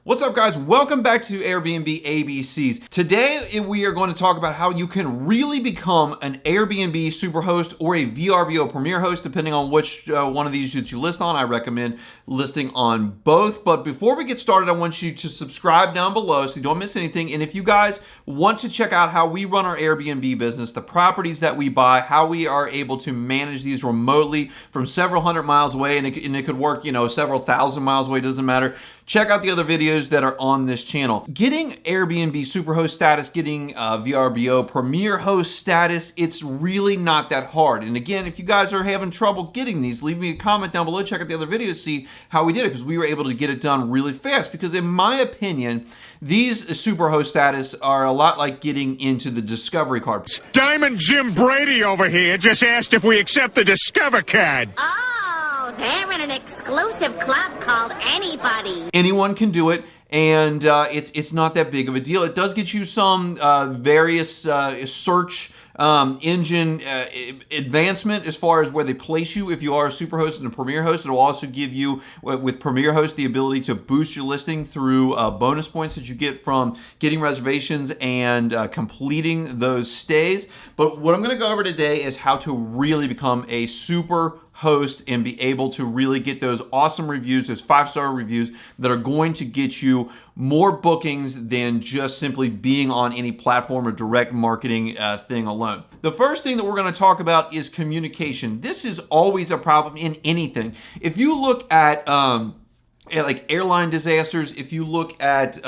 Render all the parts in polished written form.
What's up, guys? Welcome back to Airbnb ABCs. Today, we are going to talk about how you can really become an Airbnb Superhost or a VRBO Premier Host, depending on which one of these that you list on. I recommend listing on both. But before we get started, I want you to subscribe down below so you don't miss anything. And if you guys want to check out how we run our Airbnb business, the properties that we buy, how we are able to manage these remotely from several hundred miles away, and it could work, several thousand miles away, doesn't matter. Check out the other videos that are on this channel. Getting Airbnb Superhost status, getting VRBO Premier Host status, it's really not that hard. And again, if you guys are having trouble getting these, leave me a comment down below, check out the other videos, see how we did it, because we were able to get it done really fast. Because in my opinion, these Superhost status are a lot like getting into the Discovery card. Diamond Jim Brady over here just asked if we accept the Discover card. They're in an exclusive club called Anybody. Anyone can do it, and it's not that big of a deal. It does get you some various search engine advancement as far as where they place you. If you are a Superhost and a Premier Host, it will also give you, with Premier Host, the ability to boost your listing through bonus points that you get from getting reservations and completing those stays. But what I'm going to go over today is how to really become a super host and be able to really get those awesome reviews, those 5-star reviews that are going to get you more bookings than just simply being on any platform or direct marketing thing alone. The first thing that we're going to talk about is communication. This is always a problem in anything. If you look at like airline disasters, if you look at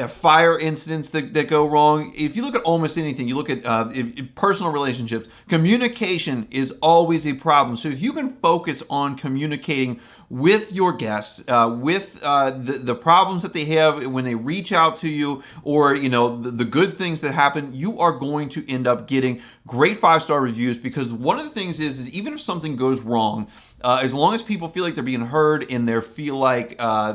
fire incidents that go wrong, if you look at almost anything, you look at personal relationships, communication is always a problem. So if you can focus on communicating with your guests, with the problems that they have when they reach out to you, or the good things that happen, you are going to end up getting great 5-star reviews. Because one of the things is even if something goes wrong, as long as people feel like they're being heard and they feel like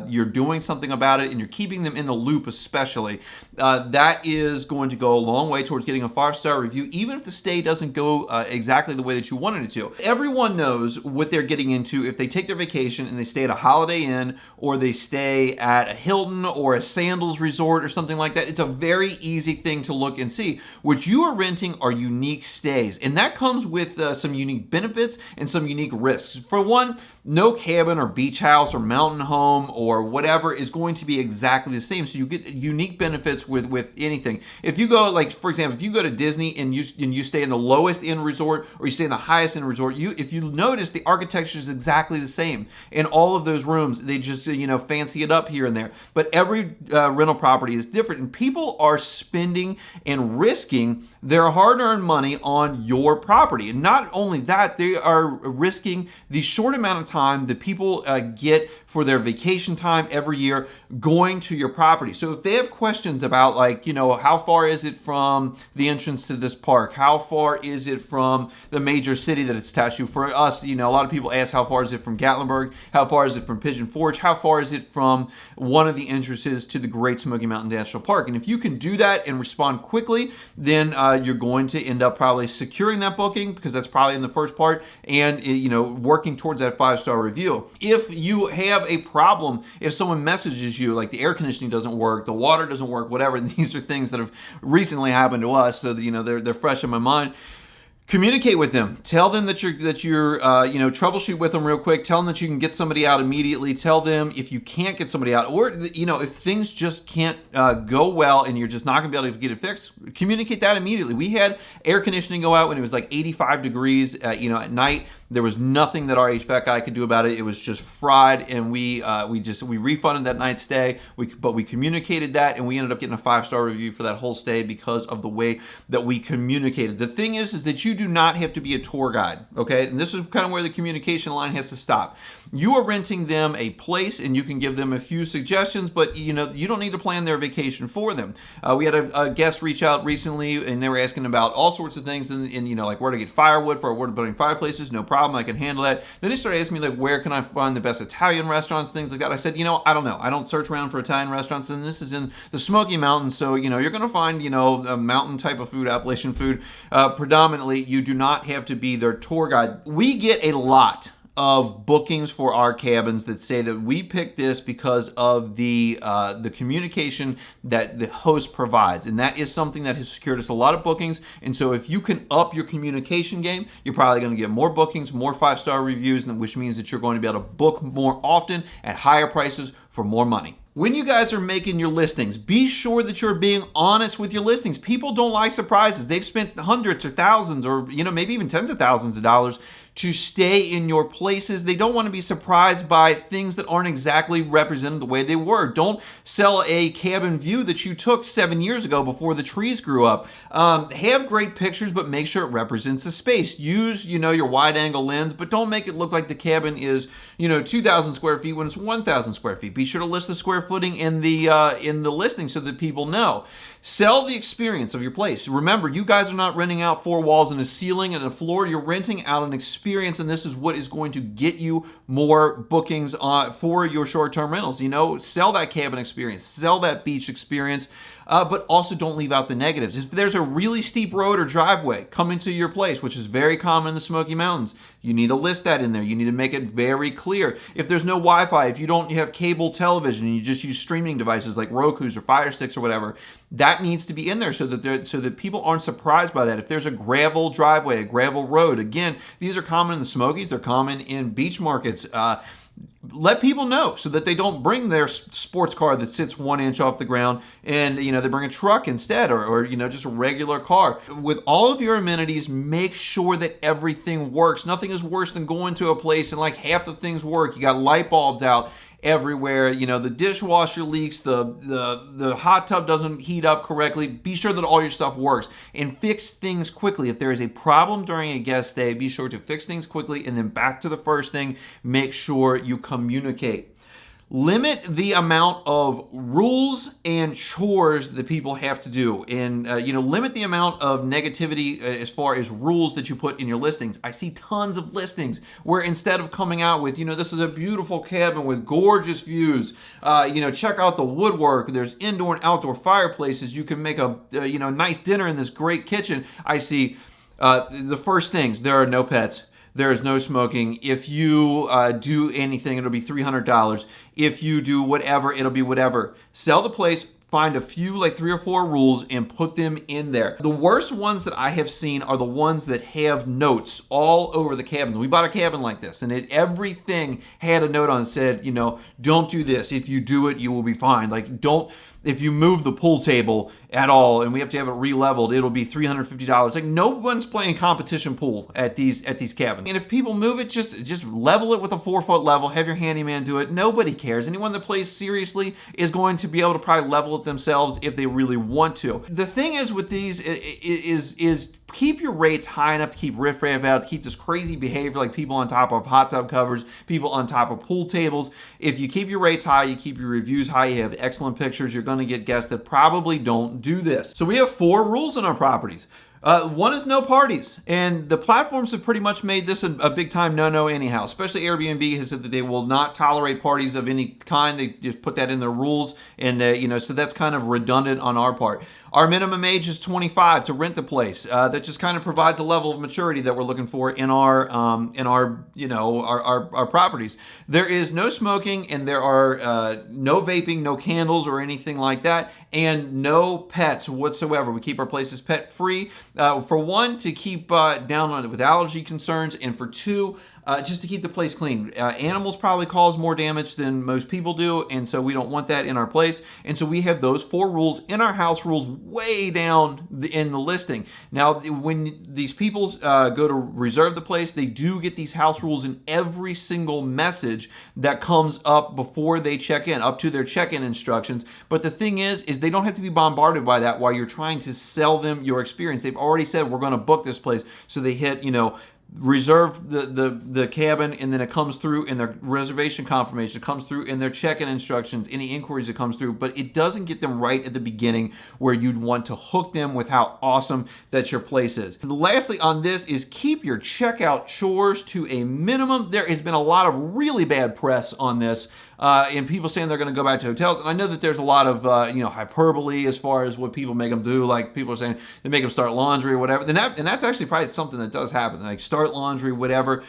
you're doing something about it and you're keeping them in the loop especially, that is going to go a long way towards getting a 5-star review, even if the stay doesn't go exactly the way that you wanted it to. Everyone knows what they're getting into if they take their vacation and they stay at a Holiday Inn or they stay at a Hilton or a Sandals Resort or something like that. It's a very easy thing to look and see. What you are renting are unique stays, and that comes with some unique benefits and some unique risks. For one, no cabin or beach house or mountain home or whatever is going to be exactly the same. So you get unique benefits with anything. If you go, like for example, if you go to Disney and you stay in the lowest end resort or you stay in the highest end resort, if you notice, the architecture is exactly the same in all of those rooms. They just fancy it up here and there. But every rental property is different, and people are spending and risking their hard-earned money on your property. And not only that, they are risking the short amount of time that people get for their vacation time every year going to your property. So if they have questions about, like, how far is it from the entrance to this park? How far is it from the major city that it's attached to? For us, a lot of people ask, how far is it from Gatlinburg? How far is it from Pigeon Forge? How far is it from one of the entrances to the Great Smoky Mountain National Park? And if you can do that and respond quickly, then you're going to end up probably securing that booking, because that's probably in the first part, and working towards that 5-star review. If you have a problem, if someone messages you like the air conditioning doesn't work, the water doesn't work, whatever, these are things that have recently happened to us, so that, they're fresh in my mind. Communicate with them. Tell them that you're troubleshoot with them real quick. Tell them that you can get somebody out immediately. Tell them if you can't get somebody out, or if things just can't go well and you're just not gonna be able to get it fixed, communicate that immediately. We had air conditioning go out when it was like 85 degrees, at night. There was nothing that our HVAC guy could do about it. It was just fried, and we refunded that night's stay. But we communicated that, and we ended up getting a 5-star review for that whole stay because of the way that we communicated. The thing is that you do not have to be a tour guide, okay? And this is kind of where the communication line has to stop. You are renting them a place, and you can give them a few suggestions, but you don't need to plan their vacation for them. We had a guest reach out recently, and they were asking about all sorts of things, and like where to get firewood for our wood-burning fireplaces. No problem, I can handle that. Then they started asking me, like, where can I find the best Italian restaurants, things like that. I said, I don't know. I don't search around for Italian restaurants, and this is in the Smoky Mountains, so you're going to find a mountain type of food, Appalachian food, predominantly. You do not have to be their tour guide. We get a lot of bookings for our cabins that say that we picked this because of the communication that the host provides, and that is something that has secured us a lot of bookings. And so if you can up your communication game, you're probably going to get more bookings, more 5-star reviews, which means that you're going to be able to book more often at higher prices for more money. When you guys are making your listings, be sure that you're being honest with your listings. People don't like surprises. They've spent hundreds or thousands or maybe even tens of thousands of dollars to stay in your places. They don't want to be surprised by things that aren't exactly represented the way they were. Don't sell a cabin view that you took 7 years ago before the trees grew up. Have great pictures, but make sure it represents the space. Use, your wide angle lens, but don't make it look like the cabin is, 2,000 square feet when it's 1,000 square feet. Be sure to list the square footing in the listing so that people know. Sell the experience of your place. Remember, you guys are not renting out 4 walls and a ceiling and a floor. You're renting out an experience, and this is what is going to get you more bookings for your short-term rentals. Sell that cabin experience, sell that beach experience, but also don't leave out the negatives. If there's a really steep road or driveway coming to your place, which is very common in the Smoky Mountains, you need to list that in there. You need to make it very clear. If there's no Wi-Fi, if you have cable television and you just use streaming devices like Roku's or Fire Sticks or whatever, that needs to be in there so that people aren't surprised by that. If there's a gravel driveway, a gravel road, again, these are common in the Smokies. They're common in beach markets. Let people know so that they don't bring their sports car that sits 1 inch off the ground and they bring a truck instead or just a regular car. With all of your amenities, make sure that everything works. Nothing is worse than going to a place and like half the things work. You got light bulbs out everywhere, the dishwasher leaks, the hot tub doesn't heat up correctly. Be sure that all your stuff works and fix things quickly. If there is a problem during a guest stay, be sure to fix things quickly, and then back to the first thing, make sure you communicate. Limit the amount of rules and chores that people have to do, and limit the amount of negativity as far as rules that you put in your listings. I see tons of listings where instead of coming out with, this is a beautiful cabin with gorgeous views, check out the woodwork, there's indoor and outdoor fireplaces, you can make a nice dinner in this great kitchen. I see the first things: there are no pets. There is no smoking. If you do anything, it'll be $300. If you do whatever, it'll be whatever. Sell the place, find a few, like 3 or 4 rules, and put them in there. The worst ones that I have seen are the ones that have notes all over the cabins. We bought a cabin like this, and everything had a note on it that said, don't do this. If you do it, you will be fined. Like, if you move the pool table at all and we have to have it re-leveled, it'll be $350. Like, no one's playing competition pool at these cabins. And if people move it, just level it with a 4-foot level, have your handyman do it. Nobody cares. Anyone that plays seriously is going to be able to probably level it themselves if they really want to. The thing is with these is keep your rates high enough to keep riffraff out, to keep this crazy behavior like people on top of hot tub covers, people on top of pool tables. If you keep your rates high, you keep your reviews high, you have excellent pictures, you're going to get guests that probably don't do this. So we have 4 rules in our properties. One is no parties, and the platforms have pretty much made this a big time no-no anyhow. Especially Airbnb has said that they will not tolerate parties of any kind. They just put that in their rules, and so that's kind of redundant on our part. Our minimum age is 25 to rent the place. That just kind of provides a level of maturity that we're looking for in our properties. There is no smoking, and there are no vaping, no candles or anything like that, and no pets whatsoever. We keep our places pet free. For one, to keep down on it with allergy concerns, and for 2, just to keep the place clean. Animals probably cause more damage than most people do, and so we don't want that in our place. And so we have those 4 rules in our house rules way down in the listing. Now, when these people go to reserve the place, they do get these house rules in every single message that comes up before they check in, up to their check-in instructions. But the thing is they don't have to be bombarded by that while you're trying to sell them your experience. They've already said, we're going to book this place. So they hit, reserve the cabin, and then it comes through in their reservation confirmation, it comes through in their check-in instructions, any inquiries that comes through, but it doesn't get them right at the beginning where you'd want to hook them with how awesome that your place is. And lastly on this is keep your checkout chores to a minimum. There has been a lot of really bad press on this, and people saying they're going to go back to hotels. And I know that there's a lot of hyperbole as far as what people make them do. Like people are saying they make them start laundry or whatever. And that's actually probably something that does happen. Like start laundry, whatever.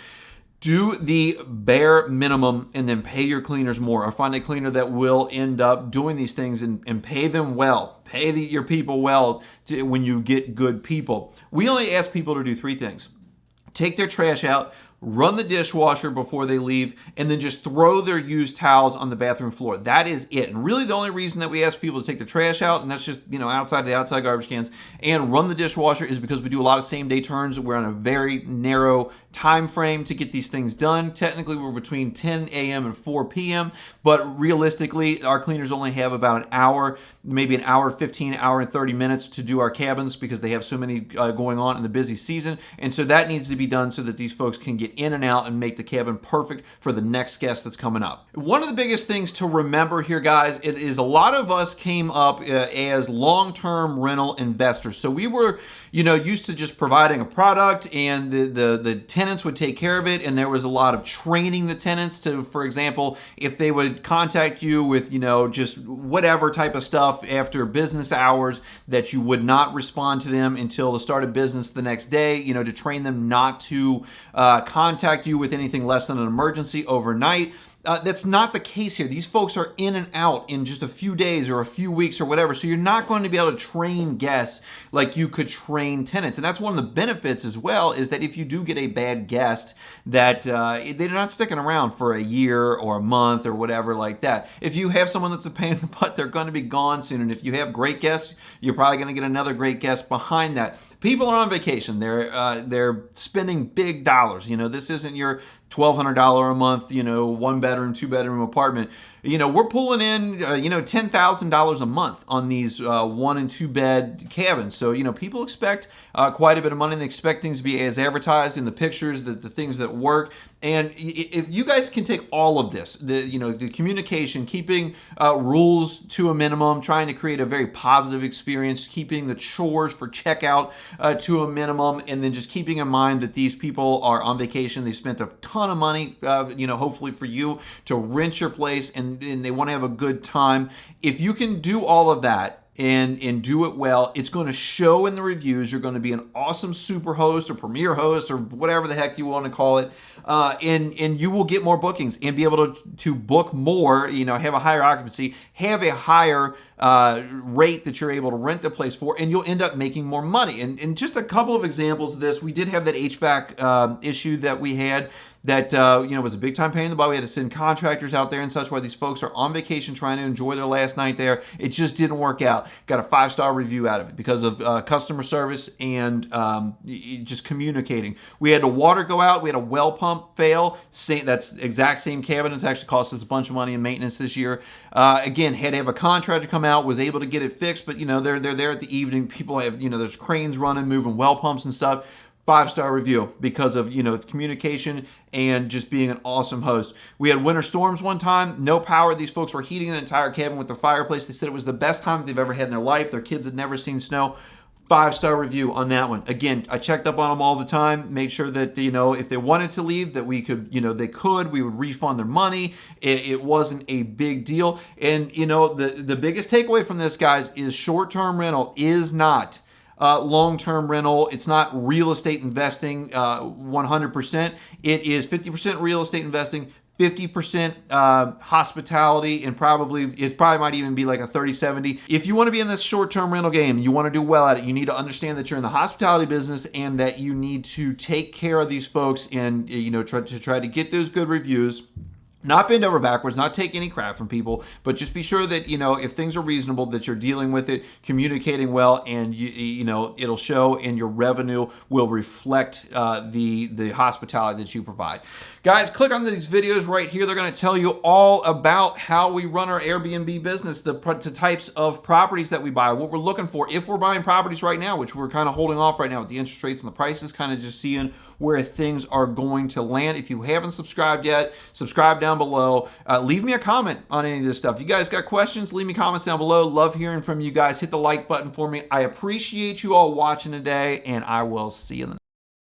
do the bare minimum and then pay your cleaners more, or find a cleaner that will end up doing these things and pay them well. Pay your people well when you get good people. We only ask people to do 3 things. Take their trash out, run the dishwasher before they leave, and then just throw their used towels on the bathroom floor. That is it. And really the only reason that we ask people to take their trash out, and that's just, outside the outside garbage cans, and run the dishwasher, is because we do a lot of same-day turns. We're on a very narrow time frame to get these things done. Technically, we're between 10 a.m. and 4 p.m., but realistically, our cleaners only have about an hour, maybe an hour 15, hour and 30 minutes to do our cabins because they have so many going on in the busy season. And so that needs to be done so that these folks can get in and out and make the cabin perfect for the next guest that's coming up. One of the biggest things to remember here, guys, it is a lot of us came up as long-term rental investors. So we were, used to just providing a product, and the tenants would take care of it, and there was a lot of training the tenants to, for example, if they would contact you with, just whatever type of stuff after business hours, that you would not respond to them until the start of business the next day, to train them not to contact you with anything less than an emergency overnight. That's not the case here. These folks are in and out in just a few days or a few weeks or whatever, so you're not going to be able to train guests like you could train tenants. And that's one of the benefits as well, is that if you do get a bad guest, that they're not sticking around for a year or a month or whatever like that. If you have someone that's a pain in the butt, they're going to be gone soon. And if you have great guests, you're probably going to get another great guest behind that. People are on vacation. They're spending big dollars. This isn't your $1,200 a month, 1-bedroom, 2-bedroom apartment. We're pulling in, $10,000 a month on these 1 and 2 bed cabins. So, people expect quite a bit of money. They expect things to be as advertised in the pictures, the things that work. And if you guys can take all of this, the communication, keeping rules to a minimum, trying to create a very positive experience, keeping the chores for checkout to a minimum, and then just keeping in mind that these people are on vacation. They spent a ton of money, hopefully for you, to rent your place, and they want to have a good time. If you can do all of that and do it well, it's going to show in the reviews. You're going to be an awesome super host or premier host or whatever the heck you want to call it, and you will get more bookings and be able to book more, have a higher occupancy, have a higher rate that you're able to rent the place for, and you'll end up making more money. And just a couple of examples of this, we did have that HVAC issue that we had that was a big time pain in the butt. We had to send contractors out there and such, while these folks are on vacation trying to enjoy their last night there. It just didn't work out. Got a 5-star review out of it because of customer service and just communicating. We had a water go out. We had a well pump fail. That's exact same cabin. It's actually cost us a bunch of money in maintenance this year. Again, had to have a contractor come out, was able to get it fixed, but they're there at the evening. People have, there's cranes running, moving well pumps and stuff. 5-star review because of communication and just being an awesome host. We had winter storms one time, no power. These folks were heating an entire cabin with their fireplace. They said it was the best time they've ever had in their life. Their kids had never seen snow. 5-star review on that one. Again, I checked up on them all the time, made sure that if they wanted to leave, that we could, they could. We would refund their money. It wasn't a big deal. And the biggest takeaway from this, guys, is short-term rental is not long-term rental. It's not real estate investing 100%. It is 50% real estate investing, 50% hospitality, and it probably might even be like a 30-70. If you want to be in this short-term rental game, you want to do well at it, you need to understand that you're in the hospitality business and that you need to take care of these folks and try to get those good reviews. Not bend over backwards, not take any crap from people, but just be sure that, if things are reasonable, that you're dealing with it, communicating well, and, it'll show, and your revenue will reflect the hospitality that you provide. Guys, click on these videos right here. They're going to tell you all about how we run our Airbnb business, the types of properties that we buy, what we're looking for. If we're buying properties right now, which we're kind of holding off right now with the interest rates and the prices, kind of just seeing where things are going to land. If you haven't subscribed yet, subscribe down below. Leave me a comment on any of this stuff. If you guys got questions, leave me comments down below. Love hearing from you guys. Hit the like button for me. I appreciate you all watching today, and I will see you in the next.